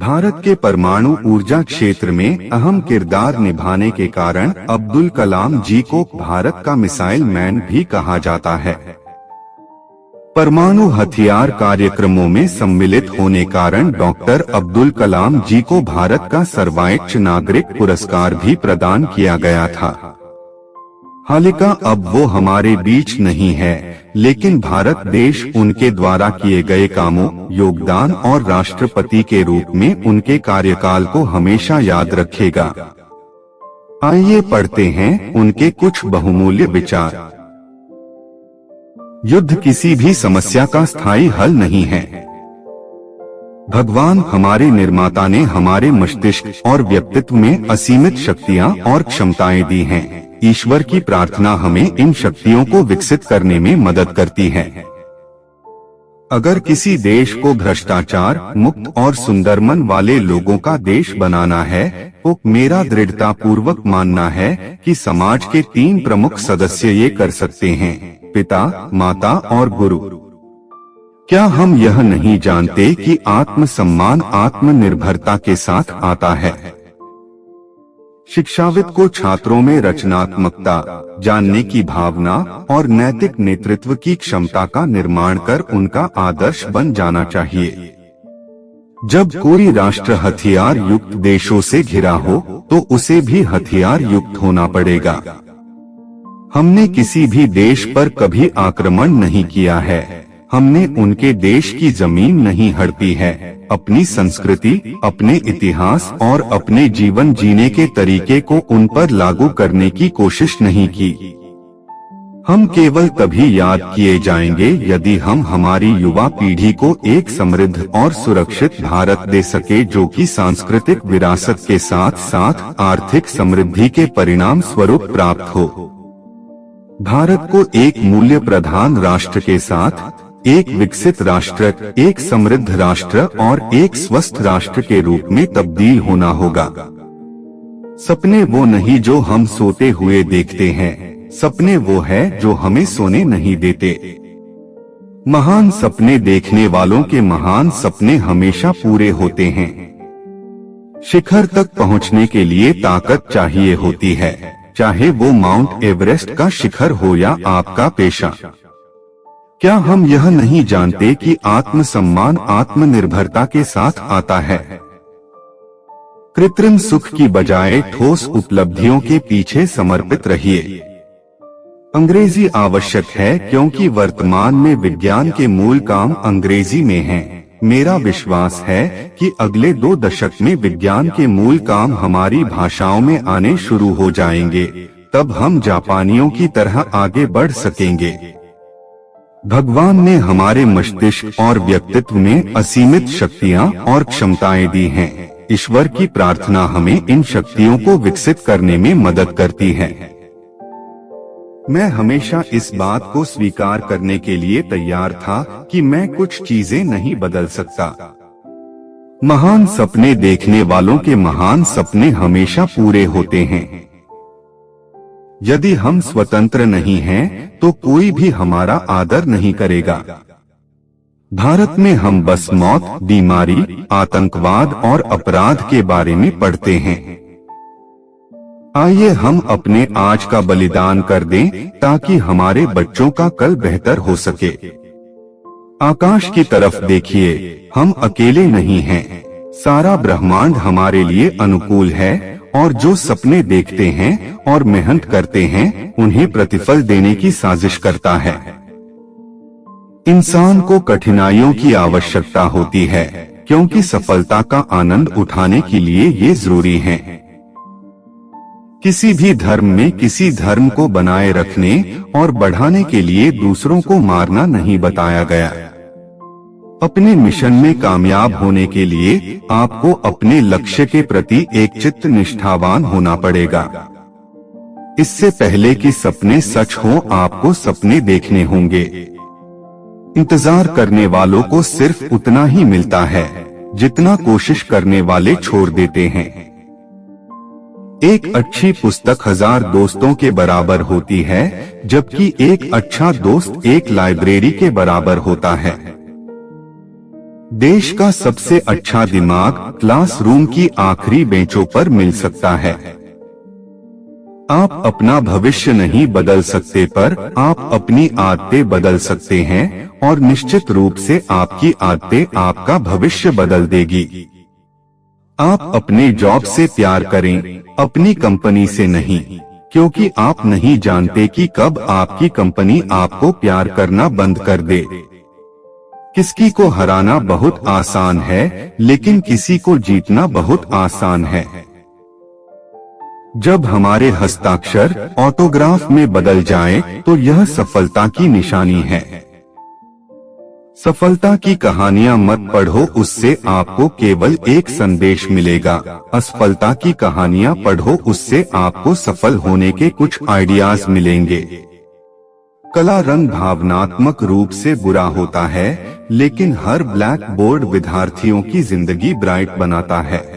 भारत के परमाणु ऊर्जा क्षेत्र में अहम किरदार निभाने के कारण अब्दुल कलाम जी को भारत का मिसाइल मैन भी कहा जाता है। परमाणु हथियार कार्यक्रमों में सम्मिलित होने कारण डॉक्टर अब्दुल कलाम जी को भारत का सर्वोच्च नागरिक पुरस्कार भी प्रदान किया गया था। हालांकि अब वो हमारे बीच नहीं है, लेकिन भारत देश उनके द्वारा किए गए कामों, योगदान और राष्ट्रपति के रूप में उनके कार्यकाल को हमेशा याद रखेगा। आइए पढ़ते हैं उनके कुछ बहुमूल्य विचार। युद्ध किसी भी समस्या का स्थायी हल नहीं है। भगवान हमारे निर्माता ने हमारे मस्तिष्क और व्यक्तित्व में असीमित शक्तियां और क्षमताएं दी हैं। ईश्वर की प्रार्थना हमें इन शक्तियों को विकसित करने में मदद करती है। अगर किसी देश को भ्रष्टाचार मुक्त और सुंदरमन वाले लोगों का देश बनाना है, तो मेरा दृढ़ता पूर्वक मानना है कि समाज के 3 प्रमुख सदस्य ये कर सकते हैं: पिता, माता और गुरु। क्या हम यह नहीं जानते कि आत्मसम्मान आत्मनिर्भरता के साथ आता है? शिक्षाविद को छात्रों में रचनात्मकता, जानने की भावना और नैतिक नेतृत्व की क्षमता का निर्माण कर उनका आदर्श बन जाना चाहिए। जब कोई राष्ट्र हथियार युक्त देशों से घिरा हो, तो उसे भी हथियार युक्त होना पड़ेगा। हमने किसी भी देश पर कभी आक्रमण नहीं किया है। हमने उनके देश की जमीन नहीं हड़पी है। अपनी संस्कृति, अपने इतिहास और अपने जीवन जीने के तरीके को उन पर लागू करने की कोशिश नहीं की। हम केवल तभी याद किए जाएंगे यदि हम हमारी युवा पीढ़ी को एक समृद्ध और सुरक्षित भारत दे सके, जो कि सांस्कृतिक विरासत के साथ साथ आर्थिक समृद्धि के परिणाम स्वरूप प्राप्त हो। भारत को एक मूल्य प्रधान राष्ट्र के साथ एक विकसित राष्ट्र, एक समृद्ध राष्ट्र और एक स्वस्थ राष्ट्र के रूप में तब्दील होना होगा। सपने वो नहीं जो हम सोते हुए देखते हैं, सपने वो है जो हमें सोने नहीं देते। महान सपने देखने वालों के महान सपने हमेशा पूरे होते हैं। शिखर तक पहुंचने के लिए ताकत चाहिए होती है, चाहे वो माउंट एवरेस्ट का शिखर हो या आपका पेशा। क्या हम यह नहीं जानते कि आत्मसम्मान आत्मनिर्भरता के साथ आता है? कृत्रिम सुख की बजाय ठोस उपलब्धियों के पीछे समर्पित रहिए। अंग्रेजी आवश्यक है क्योंकि वर्तमान में विज्ञान के मूल काम अंग्रेजी में हैं। मेरा विश्वास है कि अगले 2 दशक में विज्ञान के मूल काम हमारी भाषाओं में आने शुरू हो जाएंगे। तब हम जापानियों की तरह आगे बढ़ सकेंगे। भगवान ने हमारे मस्तिष्क और व्यक्तित्व में असीमित शक्तियां और क्षमताएं दी हैं। ईश्वर की प्रार्थना हमें इन शक्तियों को विकसित करने में मदद करती है। मैं हमेशा इस बात को स्वीकार करने के लिए तैयार था कि मैं कुछ चीजें नहीं बदल सकता। महान सपने देखने वालों के महान सपने हमेशा पूरे होते हैं। यदि हम स्वतंत्र नहीं हैं, तो कोई भी हमारा आदर नहीं करेगा। भारत में हम बस मौत, बीमारी, आतंकवाद और अपराध के बारे में पढ़ते हैं। आइए हम अपने आज का बलिदान कर दें ताकि हमारे बच्चों का कल बेहतर हो सके। आकाश की तरफ देखिए, हम अकेले नहीं हैं। सारा ब्रह्मांड हमारे लिए अनुकूल है और जो सपने देखते हैं और मेहनत करते हैं, उन्हें प्रतिफल देने की साजिश करता है। इंसान को कठिनाइयों की आवश्यकता होती है, क्योंकि सफलता का आनंद उठाने के लिए ये जरूरी है। किसी भी धर्म में किसी धर्म को बनाए रखने और बढ़ाने के लिए दूसरों को मारना नहीं बताया गया। अपने मिशन में कामयाब होने के लिए आपको अपने लक्ष्य के प्रति एकचित्त निष्ठावान होना पड़ेगा। इससे पहले कि सपने सच हो, आपको सपने देखने होंगे। इंतजार करने वालों को सिर्फ उतना ही मिलता है जितना कोशिश करने वाले छोड़ देते हैं। एक अच्छी पुस्तक 1000 दोस्तों के बराबर होती है, जबकि एक अच्छा दोस्त एक लाइब्रेरी के बराबर होता है। देश का सबसे अच्छा दिमाग क्लासरूम की आखिरी बेंचों पर मिल सकता है। आप अपना भविष्य नहीं बदल सकते, पर आप अपनी आदतें बदल सकते हैं, और निश्चित रूप से आपकी आदतें आपका भविष्य बदल देगी। आप अपने जॉब से प्यार करें, अपनी कंपनी से नहीं, क्योंकि आप नहीं जानते कि कब आपकी कंपनी आपको प्यार करना बंद कर दे। किसी को हराना बहुत आसान है, लेकिन किसी को जीतना बहुत आसान है। जब हमारे हस्ताक्षर ऑटोग्राफ में बदल जाएं, तो यह सफलता की निशानी है। सफलता की कहानियां मत पढ़ो, उससे आपको केवल एक संदेश मिलेगा। असफलता की कहानियां पढ़ो, उससे आपको सफल होने के कुछ आइडियाज मिलेंगे। काला रंग भावनात्मक रूप से बुरा होता है, लेकिन हर ब्लैक बोर्ड विद्यार्थियों की जिंदगी ब्राइट बनाता है।